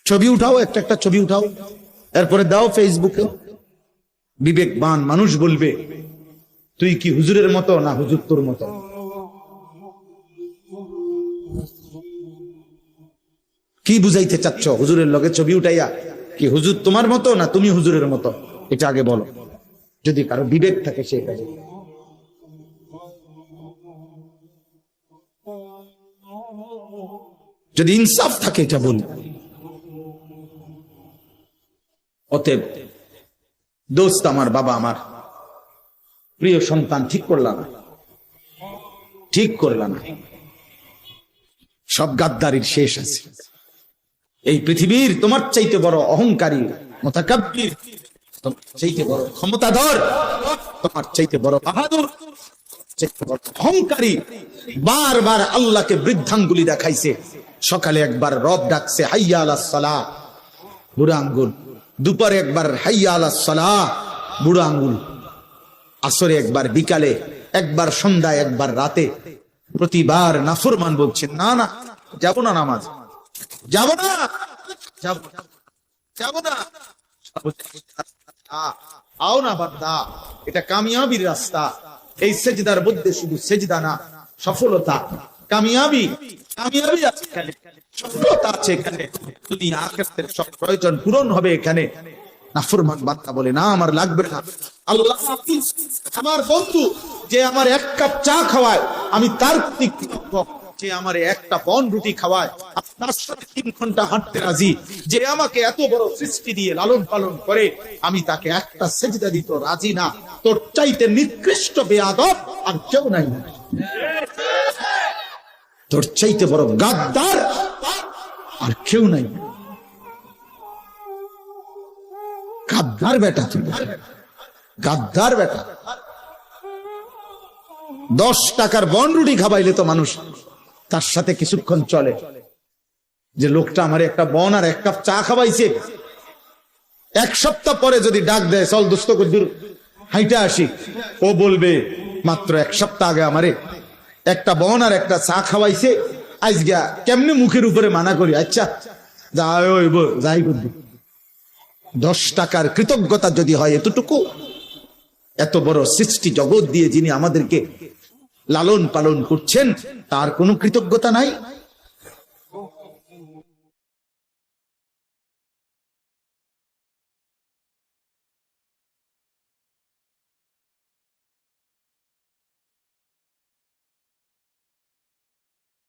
ছবি উঠাও, একটা একটা ছবি উঠাও, এরপরে দাও ফেসবুকে। বিবেকবান মানুষ বলবে তুই কি হুজুরের মতো না হুজুর তোর মতো। কি বুঝাইতে চাচ্ছ হুজুরের লগে ছবি উঠাইয়া? কি হুজুর তোমার মতো না তুমি হুজুরের মতো? এটা আগে বলো, যদি কারো বিবেক থাকে সেই কাজে। যদি ইনসাফ থাকে এটা বল। অতএব দোস্ত আমার, বাবা আমার, প্রিয় সন্তান, ঠিক করলাম না, ঠিক করলাম না। সব গাদ্দারির শেষ আছে। এই পৃথিবীর তোমার চাইতে বড় অহংকারী, মুতাকাব্বির, তোমার চাইতে বড় ক্ষমতাধর, তোমার চাইতে বড় বাহাদুর, চাইতে বড় অহংকারী বারবার আল্লাহকে বৃদ্ধাঙ্গুলি দেখাইছে। সকালে একবার রব ডাকছে হাইয়া আলাস সালাহ, বুড়া আঙ্গুল। দুপুরে একবার হাইয়া আলাস সালাহ, বুড়া আঙ্গুল। আসরে একবার, বিকালে একবার, সন্ধ্যায় একবার, রাতে। প্রতিবার নাফরমান বলছেন না না যাব না, নামাজ যাব না, যাব না। আও না বান্দা, এটা কামিয়াবির রাস্তা। এই সেজদার মধ্যে শুধু সেজদা না, সফলতা, কামিয়াবি, কামিয়াবি আছে এখানে, সফলতা আছে এখানে। দুনিয়া আখিরাতের সব প্রয়োজন পূরণ হবে এখানে। নাফরমান বান্দা বলে না আমার লাগবে না। আল্লাহ আমার বন্ধু যে আমার এক কাপ চা খাওয়ায় আমি তার প্রতি কৃতজ্ঞ। যে আমার একটা বন রুটি খাওয়ায় আপনার সাথে 3 ঘন্টা হাঁটতে রাজি। যে আমাকে এত বড় সৃষ্টি দিয়ে লালন পালন করে আমি তাকে একটা সেজদা দিতে রাজি না। তোর চাইতে নিকৃষ্ট বেয়াদব আর কেউ নাই, তোর চাইতে বড় গাদ্দার আর কেউ নাই। গাদ্দার বেটা তুই, গাদ্দার বেটা। 10 টাকার বন রুটি খাবাইলে তো মানুষ তার সাথে কিছুক্ষণ চলে। যে লোকটা আমার একটা বন আর 1 কাপ চা খাওয়াইছে, 1 সপ্তাহ পরে যদি ডাক দেয় চল দোস্ত কদ্দুর হাইটা আসি, ও বলবে মাত্র 1 সপ্তাহ আগে আমারে একটা বন আর একটা চা খাওয়াইছে, আজ গিয়া কেমনে মুখের উপরে মানা করি, আচ্ছা যাই করবি। 10 টাকার কৃতজ্ঞতা যদি হয় এতটুকু, এত বড় সৃষ্টি জগৎ দিয়ে যিনি আমাদেরকে লালন পালন করছেন তার কোনো কৃতজ্ঞতা নাই।